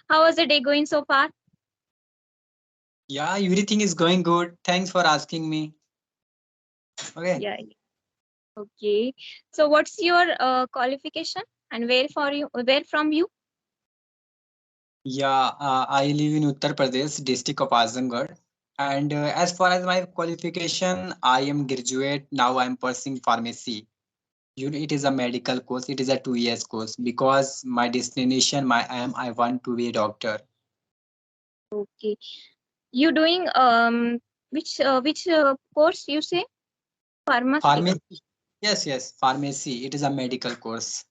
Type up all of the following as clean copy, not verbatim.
how was the day going so far? Yeah, everything is going good. Thanks for asking me. Okay. Yeah. Okay. So what's your qualification and where from you? Yeah, I live in Uttar Pradesh, district of Azamgarh. And as far as my qualification, I am graduate. Now I'm pursuing pharmacy. It is a medical course. It is a 2 years course because my destination, I want to be a doctor. Okay. You doing which course you say? Pharmacy. Pharmacy. Yes, yes, pharmacy. It is a medical course.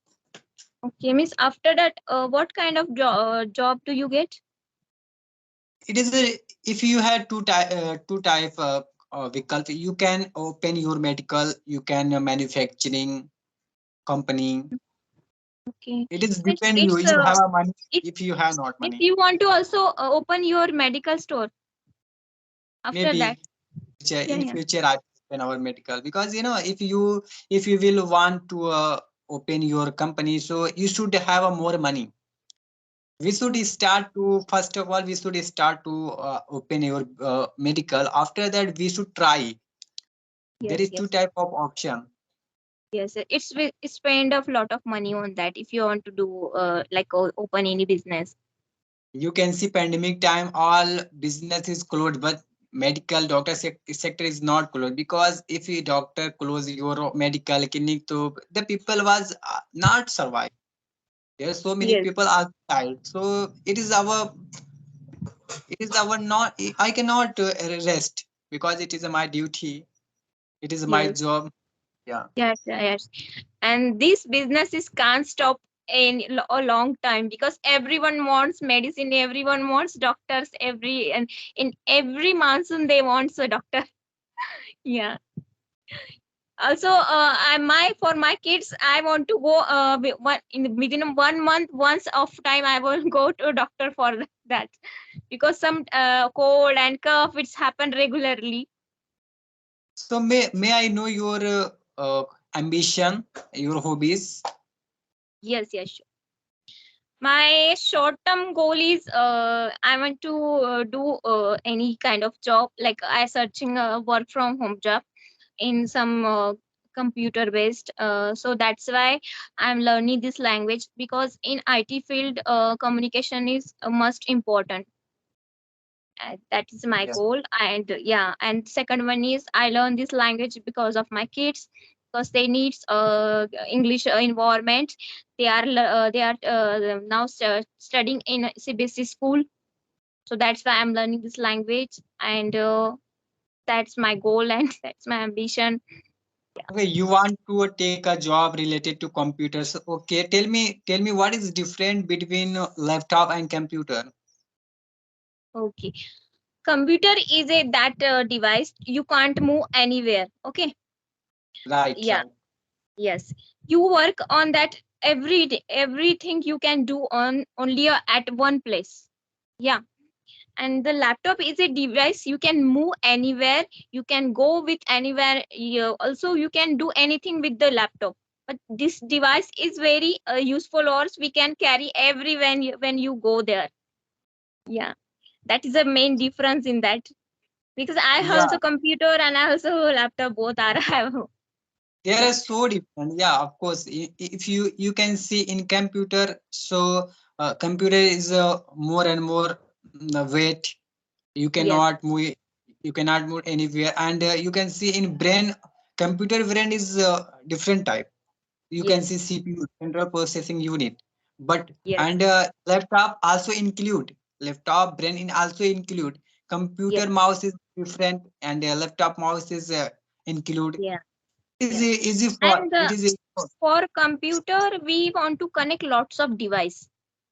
Okay. Means after that, what kind of job do you get? It is a, if you had two type vikalp, you can open your medical, you can manufacturing company. Okay. It is Means depend you. it's You have a money. it If you have not means money, you want to also open your medical store after that. maybe Yeah. in Yeah. future I open our medical because if you will want to open your company, so you should have a more money. We should start to first of all we should start to open your medical. After that we should try. There Yes. is two Yes. type of option. Yes, it's spend a lot of money on that if you want to do like open any business. You can see pandemic time all business is closed, but medical sector is not closed because if a doctor close your medical clinic, so the people was not survive. There are so many Yes, people outside, so it is our not. I cannot rest because it is my duty. It is my yes, job. Yeah. yes. And this business is can't stop in a long time because everyone wants medicine, everyone wants doctors, every and in every monsoon they want a doctor. Yeah. Also, I my for my kids, I want to go within 1 month once of time. I will go to a doctor for that because some cold and cough it's happened regularly. So may I know your ambition, your hobbies? Yes, yes, sure. My short term goal is I want to do any kind of job like I searching a work from home job in some computer based. So that's why I'm learning this language because in IT field communication is most important. That is my Yes. goal. And yeah, and second one is I learn this language because of my kids because they need English environment. They are now studying in a CBSE school, so that's why I'm learning this language. And that's my goal and that's my ambition. Okay, you want to take a job related to computers. Okay, tell me what is different between laptop and computer? Okay, computer is a that device you can't move anywhere. Okay. Right, Yeah. right. Yes, you work on that every day. Everything you can do on only at one place. Yeah, and the laptop is a device you can move anywhere. You can go with anywhere. Also, you can do anything with the laptop. But this device is very useful, or we can carry everywhere when you go there. Yeah, that is the main difference in that. Because I have Yeah, also computer and I also laptop both are have. they Yeah. are so different. Yeah, of course. If you can see in computer, so computer is more and more weight. You Yes. cannot move. You cannot move anywhere, and you can see in brain. Computer brain is different type. You can see Yes. CPU, central processing unit, but Yes. and laptop also include laptop brain in also include Yes. computer mouse is different and laptop mouse is include. Yeah. Is Yes. easy for And it is easy for, for computer, we want to connect lots of device.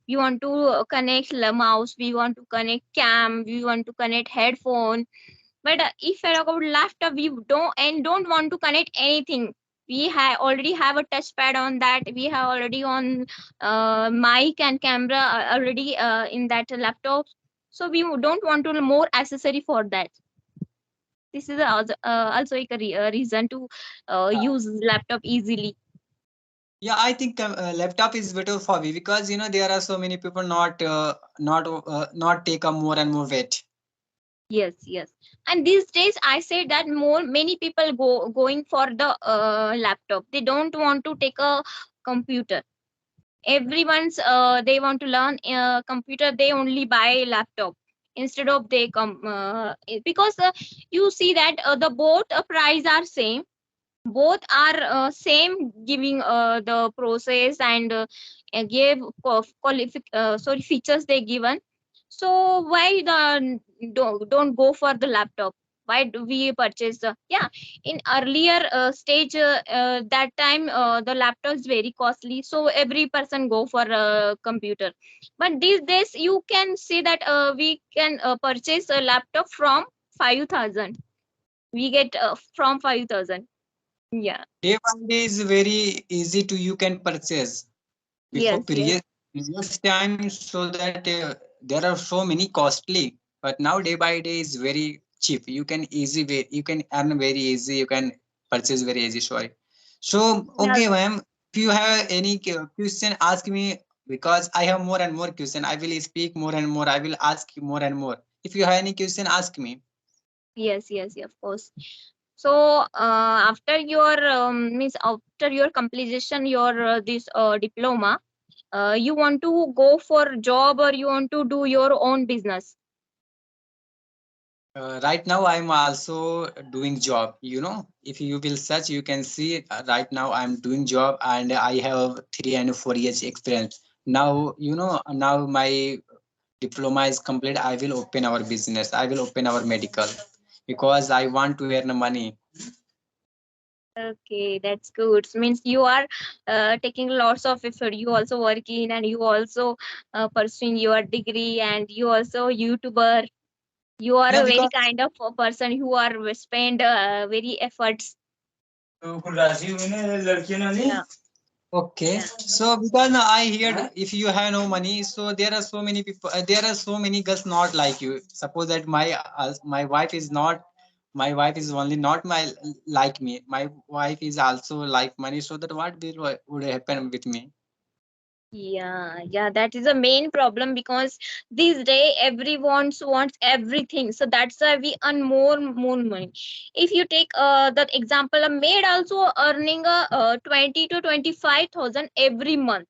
We want to connect the mouse. We want to connect cam. We want to connect headphone. But if I talk about laptop, we don't want to connect anything. We have already have a touchpad on that. We have already on mic and camera already in that laptop. So we don't want to more accessory for that. This is also a reason to use laptop easily. Yeah, I think laptop is better for me because there are so many people not take a more and more weight. Yes, yes. And these days, I say that more many people going for the laptop. They don't want to take a computer. Everyone's they want to learn computer. They only buy laptop instead of they because you see that the both price are same, both are same giving the process and give sorry features they given. So why the don't go for the laptop? Why do we purchase the, yeah, in earlier stage that time the laptop is very costly, so every person go for a computer. But these days you can see that we can purchase a laptop from 5,000. We get from 5,000. Yeah. Day by day is very easy to you can purchase. Before Yes, yes. previous time, so that there are so many costly, but now day by day is very cheap. You can you can earn very easy. You can purchase very easy. Sorry. So Yeah. okay, ma'am. If you have any question, ask me because I have more and more question. I will speak more and more. I will ask you more and more. If you have any question, ask me. Yes, yes, yes, of course. So after your means after your completion your this diploma, you want to go for job or you want to do your own business? Right now, I'm also doing job. If you will search, you can see right now I'm doing job and I have 3 and 4 years experience. Now my diploma is complete. I will open our business. I will open our medical because I want to earn money. Okay, that's good. Means you are taking lots of effort. You also working and you also pursuing your degree and you also YouTuber. You are Yeah, a very because kind of a person who are spend very efforts. Yeah, okay. yeah, So because now I heard if you have no money, so there are so many people. There are so many girls not like you. Suppose that my wife is not. My wife is only not my like me. My wife is also like money. So that what will would happen with me? yeah, yeah. That is a main problem because these day everyone wants everything. So that's why we earn more money. If you take the example, a maid also earning 20 to 25,000 every month.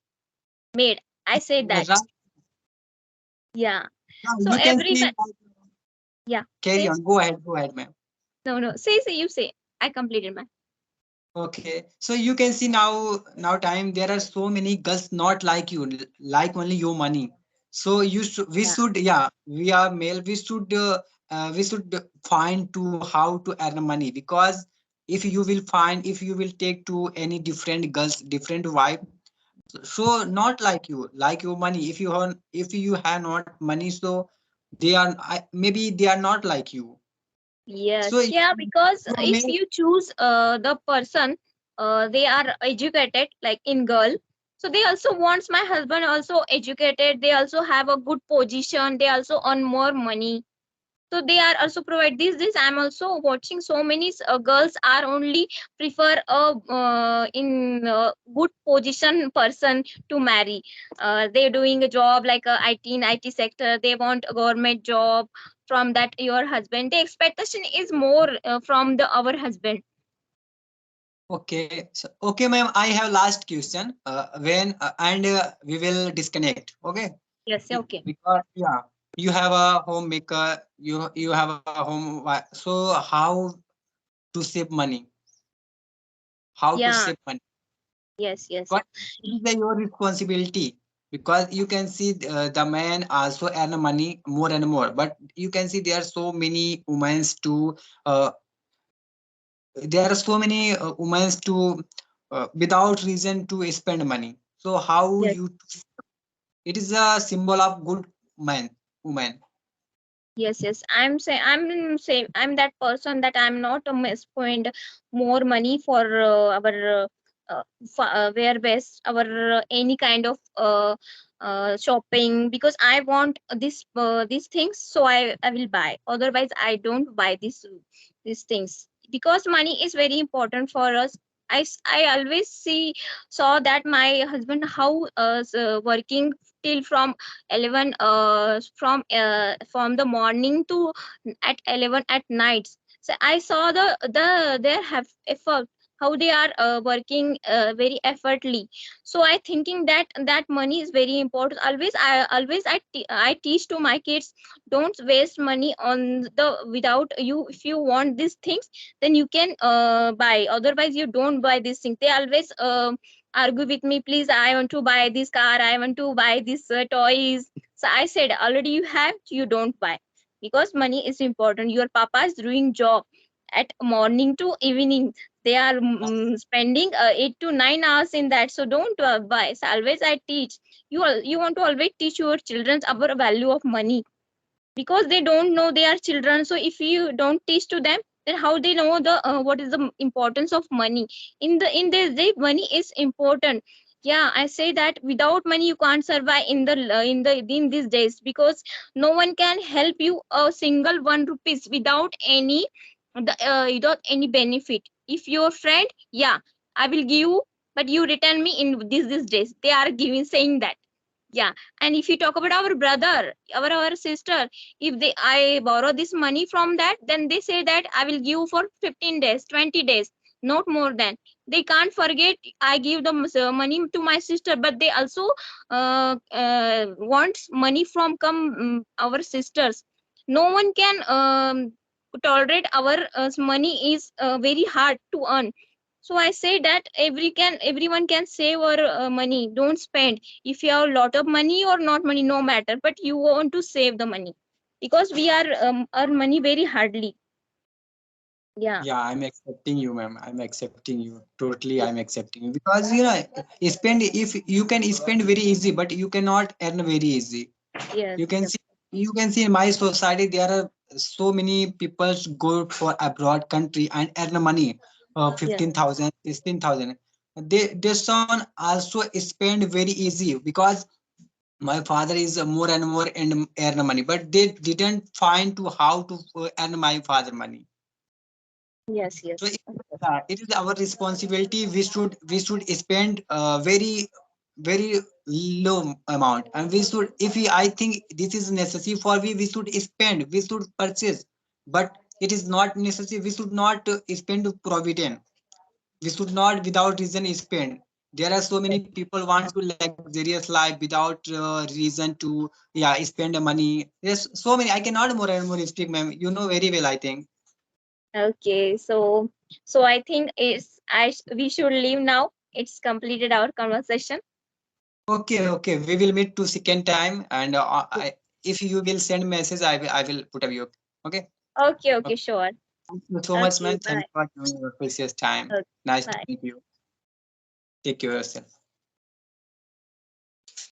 Maid, I say that. Right Yeah. now So you can every see. yeah. Carry Say on. Go ahead, ma'am. no, no. Say you say. I completed my. Okay, so you can see now time there are so many girls not like you, like only your money. So we Yeah. should, yeah, we are male. We should find to how to earn money because if you will take to any different girls, different wife, so not like you, like your money. If you have not money, so maybe they are not like you. So Yes, yeah, because you are if male. you choose the person, they are educated, like in girl. So they also wants my husband also educated. They also have a good position. They also earn more money. So they are also provide this. I'm also watching so many girls are only prefer a in good position person to marry. They're doing a job like a IT in IT sector. They want a government job from that your husband. The expectation is more from the our husband. Okay, so okay, ma'am. I have last question. When and we will disconnect. Okay, Yes, yeah, okay. because yeah, you have a homemaker. You have a so how to save money? How to Yeah, save money? yes, yes, Because yeah. it is your responsibility. Because you can see the man also earn money more and more, but you can see there are so many women to uh, there are so many women to without reason to spend money. So how Yes. you it is a symbol of good man woman. Yes, yes. I'm that person that I'm not a spend more money for our wear best our any kind of shopping because I want these things, so I will buy. Otherwise, I don't buy these things because money is very important for us. I always saw that my husband how working till from 11 from the morning to at 11 at night. So I saw their have effort, how they are working very effortly. So I thinking that that money is very important. I teach to my kids, don't waste money on the without you. If you want these things, then you can buy, otherwise you don't buy these things. They always argue with me, please, I want to buy this car, I want to buy this toys. So I said, already you have, you don't buy, because money is important. Your papa is doing job at morning to evening. They are spending 8 to 9 hours in that. So don't buy. So always I teach you want to always teach your children about value of money, because they don't know, they are children. So if you don't teach to them, then how they know the what is the importance of money? In this day, money is important. Yeah, I say that without money you can't survive in these days, because no one can help you a single 1 rupees without any without any benefit. If your friend, yeah, I will give you, but you return me in these days, they are giving, saying that. Yeah. And if you talk about our brother, our sister, if they I borrow this money from that, then they say that I will give for 15 days, 20 days, not more than. They can't forget I give them money to my sister, but they also wants money from come our sisters. No one can tolerate our money is very hard to earn. So I say that everyone can save our money. Don't spend. If you have a lot of money or not money, no matter, but you want to save the money, because we are earn money very hardly. Yeah. Yeah, I'm accepting you, ma'am. I'm accepting you. Totally, I'm accepting you because spend if you can spend very easy, but you cannot earn very easy. Yes. You can Yes. see, you can see in my society there are so many people go for abroad country and earn money, Yes. 15,000, 16,000. They son also spend very easy because my father is more and more and earn money, but they didn't find to how to earn my father money. Yes. So Yes. it is our responsibility. We should spend very low amount, and we should, if we, I think this is necessary for we should spend, we should purchase, but it is not necessary. We should not spend provident. We should not without reason spend. There are so many people want to luxurious life without reason to, yeah, spend money. There's so many. I cannot more and more speak, ma'am. You know very well, I think. Okay. So I think we should leave now. It's completed our conversation. Okay, okay. We will meet to second time, and if you will send message, I will put a view. Okay. Okay. Okay. Okay. Sure. Thank you so much, Okay. man. Thank Bye. you for giving your precious time. Okay. Nice to Bye. meet you. Take care of yourself.